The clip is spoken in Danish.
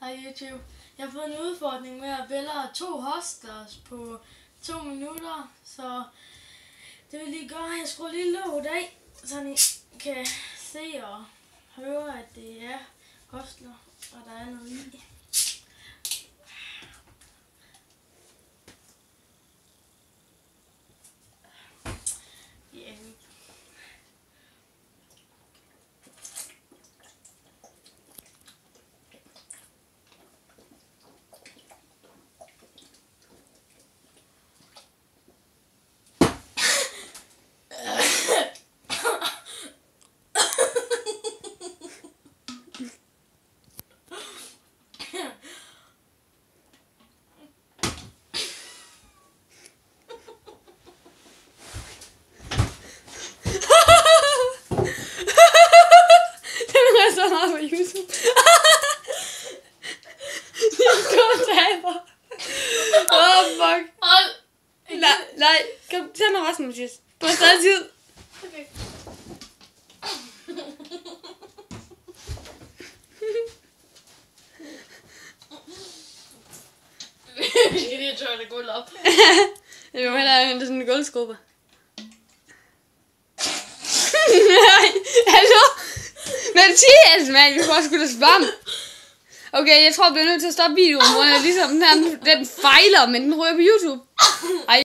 Hej YouTube. Jeg har fået en udfordring med at vælge 2 hustlers på 2 minutter, så det vil lige gøre, at jeg skruer lige låget af, så I kan se og høre, at det er hustler, og der er noget i. På YouTube. Jeg skal taber. Fuck. Nej, kom, tag nu resten, Mathias. Du har stadig tid. Okay. Vi skal lige tørre det gulv op. Jeg vil hellere have sådan en gulvskubber. Nej, hallo? Mathias, mand, vi får sgu da svamp. Okay, jeg tror, vi er nødt til at stoppe videoen, hvor jeg ligesom, den fejler, men den ryger på YouTube. Ej.